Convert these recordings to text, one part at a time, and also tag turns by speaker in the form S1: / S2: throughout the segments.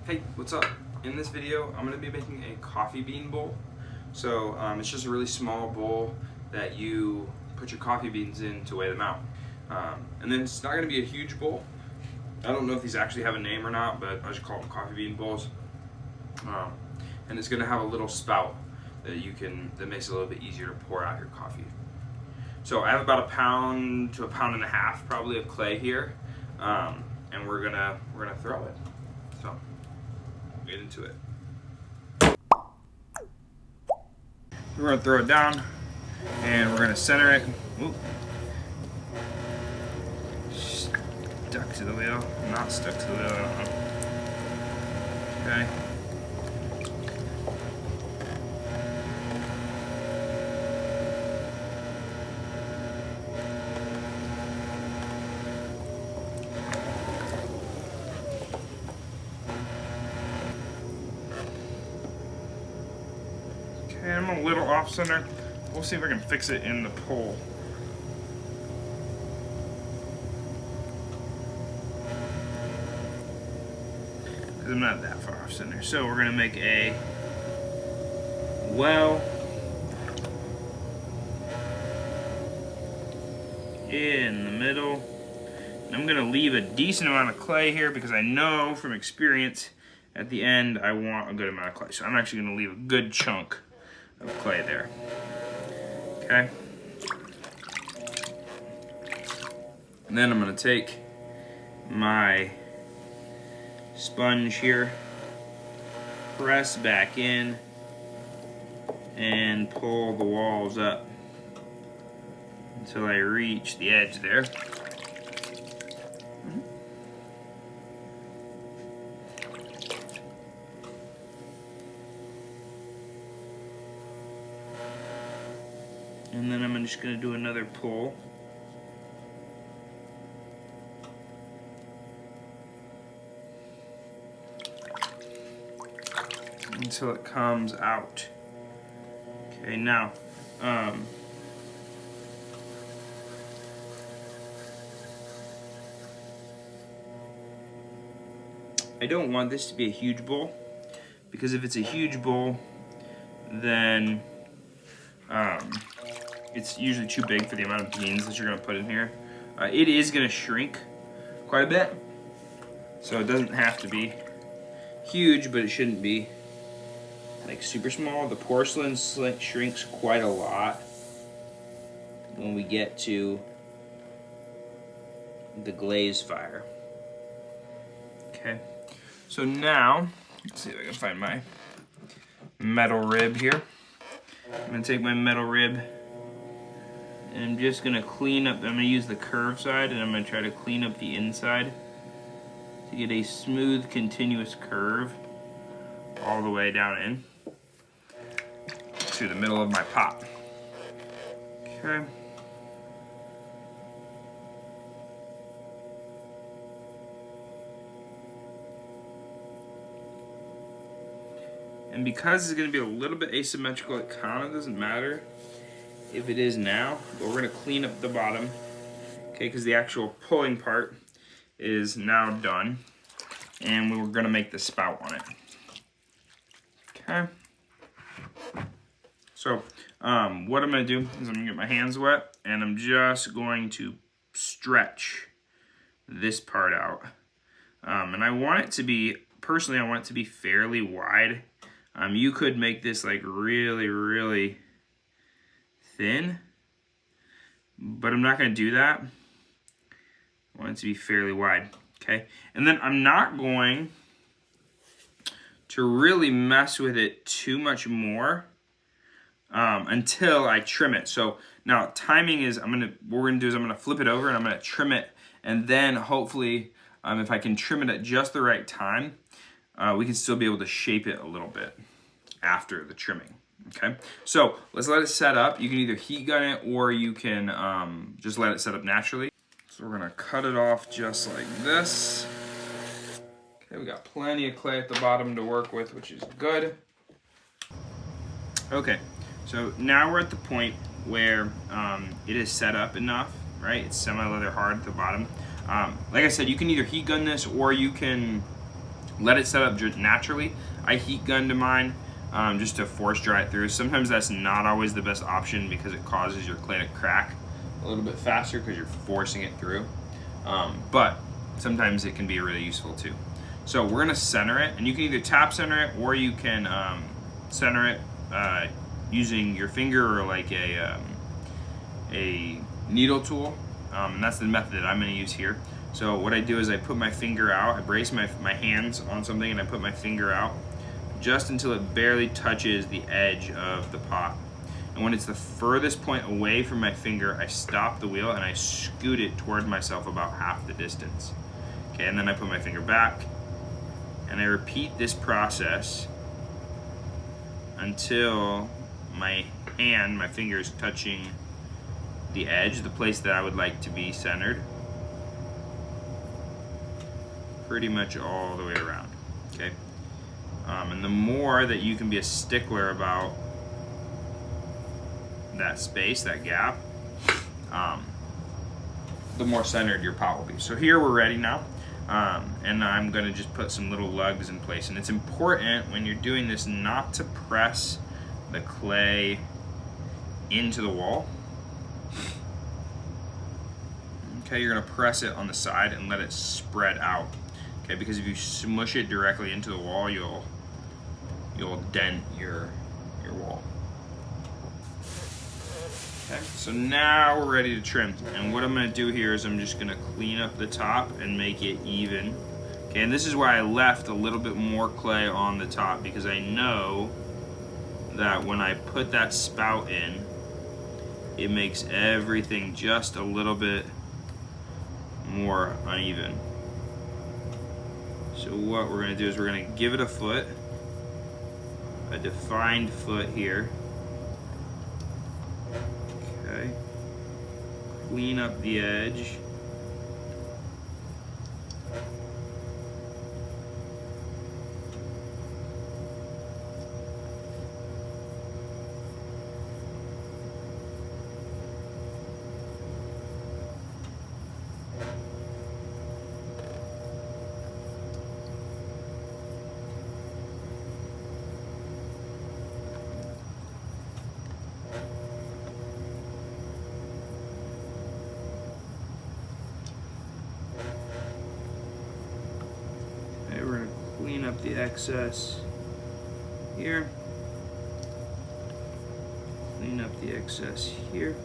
S1: Hey, what's up? In this video, I'm going to be making a coffee bean bowl. So it's just a really small bowl that you put your coffee beans in to weigh them out. And then it's not going to be a huge bowl. I don't know if these actually have a name or not, but I just call them coffee bean bowls. And it's going to have a little spout that makes it a little bit easier to pour out your coffee. So I have about a pound to a pound and a half probably of clay here, and we're gonna throw it. So get into it. We're gonna throw it down, and we're gonna center it. Oop. Stuck to the wheel, not stuck to the wheel. I don't know. Okay. Okay, I'm a little off center. We'll see if I can fix it in the pole. Because I'm not that far off center. So we're gonna make a well in the middle. And I'm gonna leave a decent amount of clay here because I know from experience at the end I want a good amount of clay. So I'm actually gonna leave a good chunk of clay there. Okay. And then I'm gonna take my sponge here, press back in, and pull the walls up until I reach the edge there. And then I'm just going to do another pull. Until it comes out. Okay, now, I don't want this to be a huge bowl, because if it's a huge bowl, then it's usually too big for the amount of beans that you're going to put in here. It is going to shrink quite a bit, so it doesn't have to be huge, but it shouldn't be like super small. The porcelain shrinks quite a lot when we get to the glaze fire. Okay, so now, let's see if I can find my metal rib here. I'm going to take my metal rib and I'm just going to clean up. I'm going to use the curved side and I'm going to try to clean up the inside to get a smooth, continuous curve all the way down in to the middle of my pot. Okay. And because it's going to be a little bit asymmetrical, it kind of doesn't matter if it is now, but we're going to clean up the bottom, okay, because the actual pulling part is now done, and we're going to make the spout on it. Okay. So, what I'm going to do is I'm going to get my hands wet, and I'm just going to stretch this part out. And I want it to be, personally, I want it to be fairly wide. You could make this like really, really thin, but I'm not going to do that. I want it to be fairly wide, okay? And then I'm not going to really mess with it too much more until I trim it. So now timing is, what we're going to do is I'm going to flip it over and I'm going to trim it, and then hopefully if I can trim it at just the right time, we can still be able to shape it a little bit after the trimming. Okay, so let's let it set up. You can either heat gun it or you can just let it set up naturally. So we're gonna cut it off just like this. Okay, we got plenty of clay at the bottom to work with, which is good. Okay, so now we're at the point where it is set up enough, right? It's semi-leather hard at the bottom. Like I said, you can either heat gun this or you can let it set up naturally. I heat gun to mine just to force dry it through. Sometimes that's not always the best option because it causes your clay to crack a little bit faster because you're forcing it through. But sometimes it can be really useful too. So we're gonna center it, and you can either tap center it or you can center it using your finger or like a needle tool. And that's the method that I'm gonna use here. So what I do is I put my finger out, I brace my hands on something, and I put my finger out just until it barely touches the edge of the pot. And when it's the furthest point away from my finger, I stop the wheel and I scoot it toward myself about half the distance. Okay, and then I put my finger back, and I repeat this process until my finger is touching the edge, the place that I would like to be centered, pretty much all the way around, okay? And the more that you can be a stickler about that space, that gap, the more centered your pot will be. So here we're ready now, and I'm gonna just put some little lugs in place. And it's important when you're doing this not to press the clay into the wall. Okay, you're gonna press it on the side and let it spread out. Okay, because if you smush it directly into the wall, you'll dent your wall. Okay, so now we're ready to trim. And what I'm gonna do here is I'm just gonna clean up the top and make it even. Okay, and this is why I left a little bit more clay on the top, because I know that when I put that spout in, it makes everything just a little bit more uneven. So what we're gonna do is we're gonna give it a foot, a defined foot here. Okay, clean up the edge. Clean up the excess here. Clean up the excess here.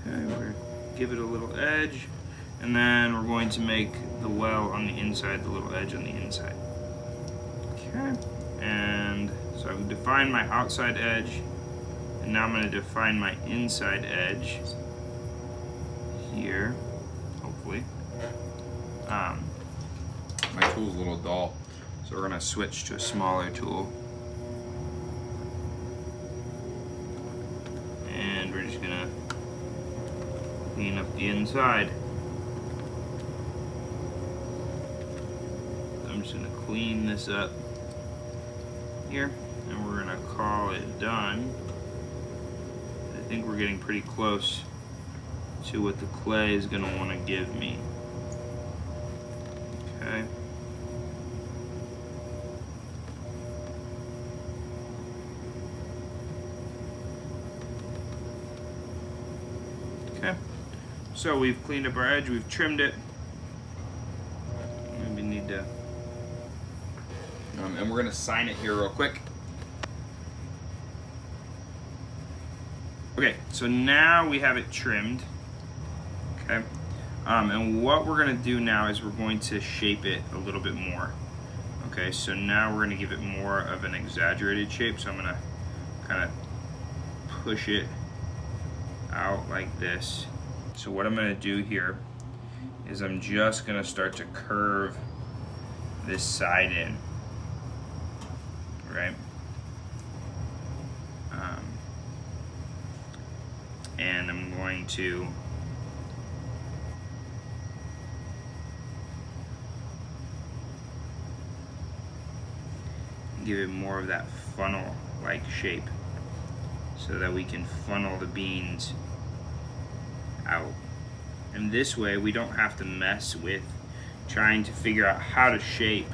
S1: Okay, we're gonna give it a little edge, and then we're going to make the well on the inside, the little edge on the inside. Okay, and so I've defined my outside edge, and now I'm going to define my inside edge here, hopefully. My tool's a little dull, so we're going to switch to a smaller tool. And we're just going to clean up the inside. I'm just gonna clean this up here, and we're gonna call it done. I think we're getting pretty close to what the clay is gonna want to give me. Okay. Okay. So we've cleaned up our edge, we've trimmed it. Maybe need to, and we're gonna sign it here real quick. Okay, so now we have it trimmed. Okay, and what we're gonna do now is we're going to shape it a little bit more. Okay, so now we're gonna give it more of an exaggerated shape. So I'm gonna kind of push it out like this. So what I'm gonna do here is I'm just gonna start to curve this side in, right? And I'm going to give it more of that funnel-like shape so that we can funnel the beans out. And this way we don't have to mess with trying to figure out how to shape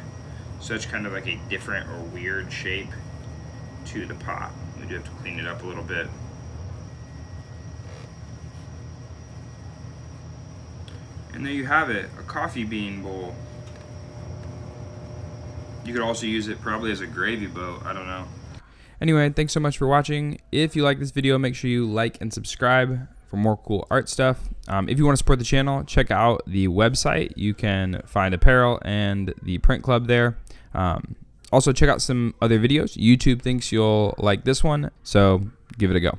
S1: such kind of like a different or weird shape to the pot. We do have to clean it up a little bit. And there you have it, a coffee bean bowl. You could also use it probably as a gravy boat, I don't know. Anyway, thanks so much for watching. If you like this video, make sure you like and subscribe for more cool art stuff. If you want to support the channel, check out the website. You can find apparel and the print club there. Also, check out some other videos. YouTube thinks you'll like this one, so give it a go.